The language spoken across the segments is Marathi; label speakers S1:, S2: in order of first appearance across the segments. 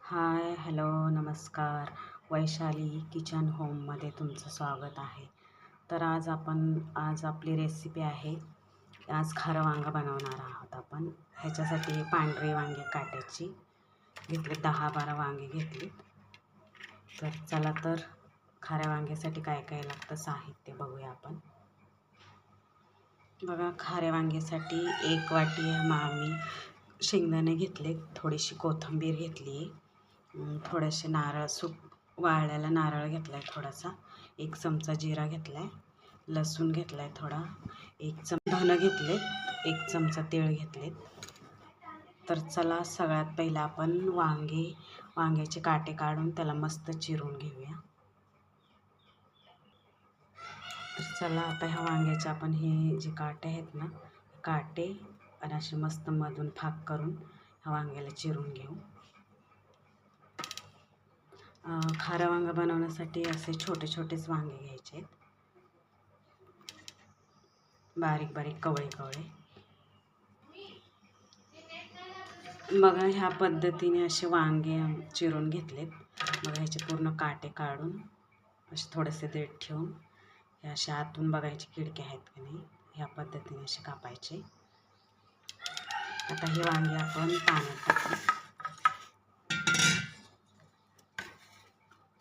S1: हाय, हॅलो, नमस्कार. वैशाली किचन होममध्ये तुमचं स्वागत आहे. तर आज आपली रेसिपी आहे. आज खारं वांगं बनवणार आहोत आपण. ह्याच्यासाठी पांढरी वांगी काट्याची घेतले, 10-12 वांगे घेतली. तर चला तर खाऱ्या वांग्यासाठी काय काय लागतं साहित्य बघूया आपण. बघा, खाऱ्या वांग्यासाठी 1 वाटी आम्ही शेंगदाणे घेतले, थोडीशी कोथिंबीर घेतली, थोडेसे नारळ वाळलेला नारळ घेतला आहे थोडासा, 1 चमचा जिरा घेतला आहे, लसूण घेतला आहे थोडा, 1 धनं घेतले, 1 चमचा तेल घेतले. तर चला सगळ्यात पहिला आपण वांग्याचे काटे काढून त्याला मस्त चिरून घेऊया. तर चला आता ह्या वांग्याचे आपण हे जे काटे आहेत ना, काटे आणि असे मस्त मधून फाक करून ह्या वांग्याला चिरून घेऊ. खारं वांगं बनवण्यासाठी असे छोटे छोटेच वांगे घ्यायचे आहेत, बारीक बारीक कवळे कवळे. बघा, ह्या पद्धतीने असे वांगे चिरून घेतलेत. मग ह्याचे पूर्ण काटे काढून असे थोडेसे देठ ठेवून हे असे आतून बघायचे खिडक्या आहेत की नाही, ह्या पद्धतीने असे कापायचे. आता हे वांगे आपण पाण्यात टाकू,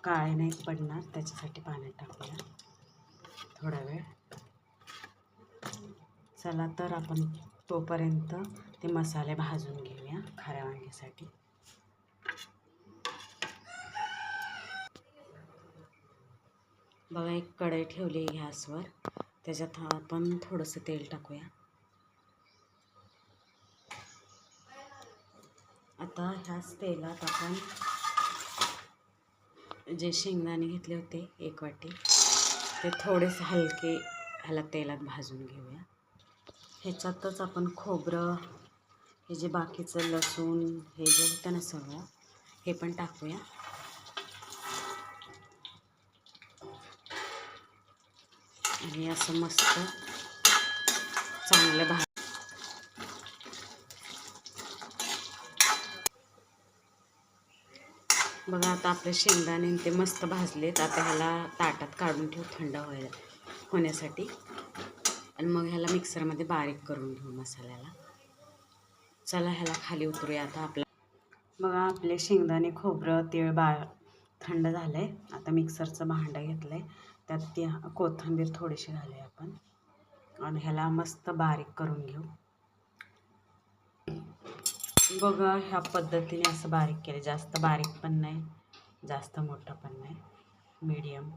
S1: काळे नाही पडणार त्याच्यासाठी पाण्यात टाकूया थोडा वेळ. चला तर आपण तोपर्यंत ते मसाले भाजून घेऊया खाऱ्या वांग्यासाठी. बघा, एक कढई ठेवली गॅसवर, त्याच्यात आपण थोडंसं तेल टाकूया. आता ह्याच तेलात आपण जे शेंगदाणे घेतले होते 1 वाटी, ते थोडेसे हलके ह्याला तेलात भाजून घेऊया. ह्याच्यातच आपण खोबरं, हे जे बाकीचं लसूण हे जे होतं ना सगळं, हे पण टाकूया. आणि असं मस्त चांगलं बघा, आता आपले शेंगदाणे ते मस्त भाजलेत. आता ह्याला ताटात काढून ठेवू थंड होण्यासाठी, आणि मग ह्याला मिक्सरमध्ये बारीक करून घेऊ मसाल्याला. चला ह्याला खाली उतरूया आता. बघा, आपले शेंगदाणे खोबरं तीळ थंड झालं आहे. आता मिक्सरचं भांडं घेतलं आहे, त्यात ती कोथिंबीर थोडीशी घालूया आपण, आणि ह्याला मस्त बारीक करून घेऊ. बघा, ह्या पद्धतीने असं बारीक केलं, जास्त बारीक पण नाही, जास्त मोठं पण नाही, मीडियम.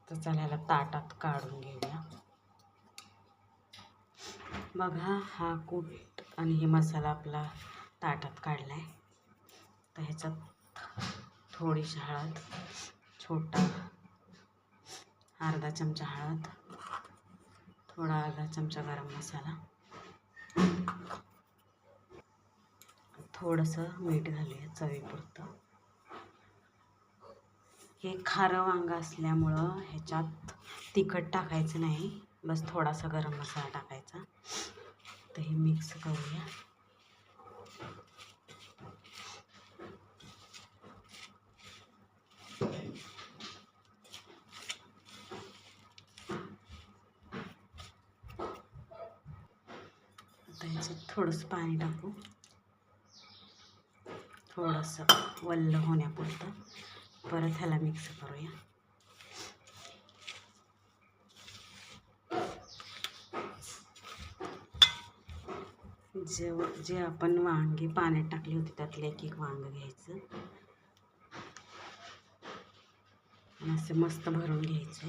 S1: तर चला ह्याला ताटात काढून घेऊया. बघा, हा कूट आणि हे मसाला आपला ताटात काढला आहे. तर ह्याच्यात थोडीशी हळद, छोटा अर्धा चमचा हळद, थोडा अर्धा चमचा गरम मसाला, थोडंसं मीठ घालूया चवीपुरतं. हे खारं वांगं असल्यामुळं ह्याच्यात तिखट टाकायचं नाही, बस थोडासा गरम मसाला टाकायचा. तर हे मिक्स करूया. आता ह्याच्यात थोडंसं पाणी टाकू, थोडंसं वल्ल होण्यापुरतं. परत ह्याला मिक्स करूया. जे आपण वांगी पाण्यात टाकली होती त्यातलं 1-1 वांगं घ्यायचं आणि असं मस्त भरून घ्यायचं.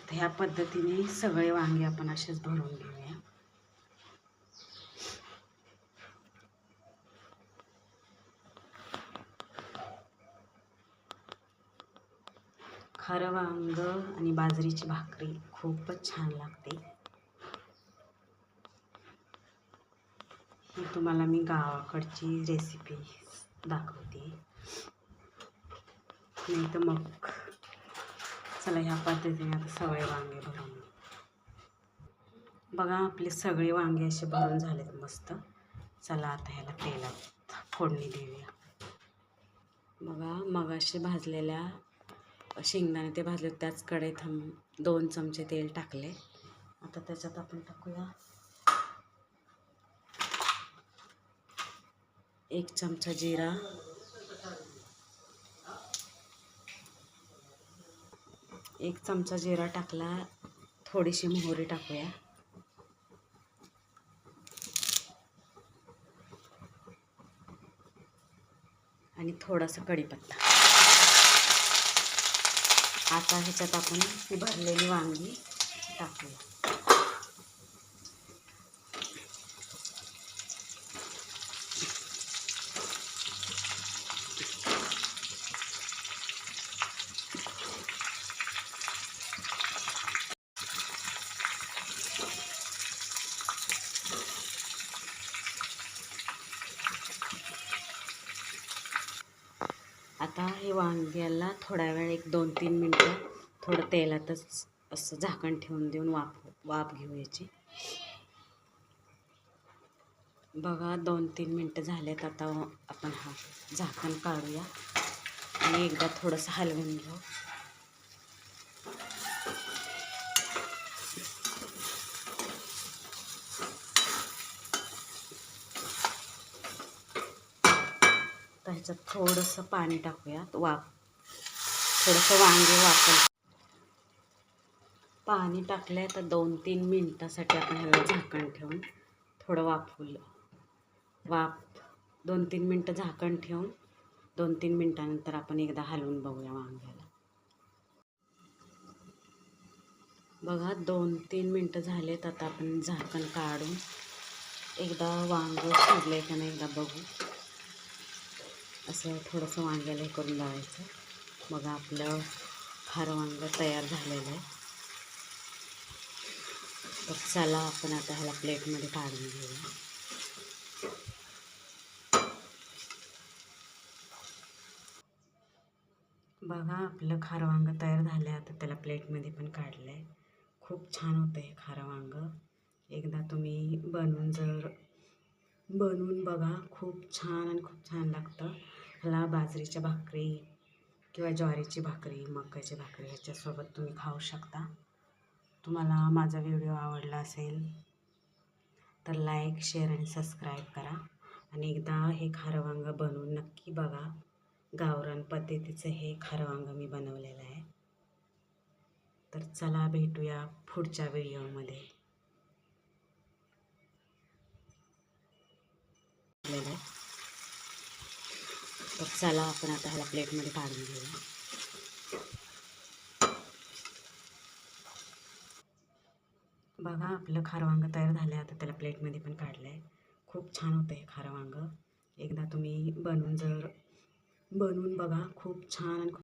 S1: तर ह्या पद्धतीने सगळे वांगे आपण असेच भरून घेऊया. खारं वांगं आणि बाजरीची भाकरी खूपच छान लागते. ही तुम्हाला मी गावाकडची रेसिपी दाखवते, नाही तर मग चला ह्या पद्धतीने आता सगळे वांगे भरून बघा आपली सगळी वांगी अशी भरून झालेत मस्त. चला आता ह्याला तेलात फोडणी देऊया. बघा मगाशी भाजलेल्या शेंगदाणे ते भाजले त्याच कढईत 2 चमचे तेल टाकले. आता त्याच्यात आपण टाकूया 1 चमचा जिरा, 1 चमचा जिरा टाकला. थोडीशी मोहरी टाकूया आणि थोडासा कढीपत्ता. आता ह्याच्यात आपण ही भरलेली वांगी टाकूया. आता हे वांग्याला थोडा वेळ 1-2-3 मिनटं थोडं तेलातच असं झाकण ठेवून देऊन वाफ घेऊ याची. बघा 2-3 मिनटं झालेत. आता आपण हा झाकण काढूया आणि एकदा थोडंसं हलवून घेऊ. तर ह्याच्यात थोडंसं पाणी टाकूया. थोडंसं वांगे वाफेल. पाणी टाकलं तर 2-3 मिनटासाठी आपण ह्याला झाकण ठेवून थोडं वाफ 2-3 मिनटं झाकण ठेवून 2-3 मिनटानंतर आपण एकदा हलवून बघूया वांग्याला. बघा 2-3 मिनटं झालेत. आता आपण झाकण काढून एकदा वांगं शिजलंय का नाही एकदा बघू. असं थोडंसं वांग्याला हे करून लावायचं. मग आपलं खारं वांगं तयार झालेलं आहे. तर चला आपण आता ह्याला प्लेटमध्ये काढून घेऊया. बघा आपलं खारं वांगं तयार झालं आहे. आता त्याला प्लेटमध्ये पण काढलं आहे. खूप छान होतं हे खारं वांगं. एकदा तुम्ही बनवून बघा. खूप छान आणि खूप छान लागतं. ह्याला बाजरीच्या भाकरी किंवा ज्वारीची भाकरी, मक्याची भाकरी ह्याच्यासोबत तुम्ही खाऊ शकता. तुम्हाला माझा व्हिडिओ आवडला असेल तर लाईक, शेअर आणि सबस्क्राईब करा. आणि एकदा हे खारं वांगं बनवून नक्की बघा. गावरान पद्धतीचं हे खारं वांगं मी बनवलेलं आहे. तर चला भेटूया पुढच्या व्हिडिओमध्ये. तर चला आपण आता ह्याला प्लेटमध्ये काढून घेऊया. बघा आपलं खारं वांगं तयार झालं आहे. आता त्याला प्लेटमध्ये पण काढलं आहे. खूप छान होतं हे खारं वांगं. एकदा तुम्ही बनवून बघा. खूप छान आणि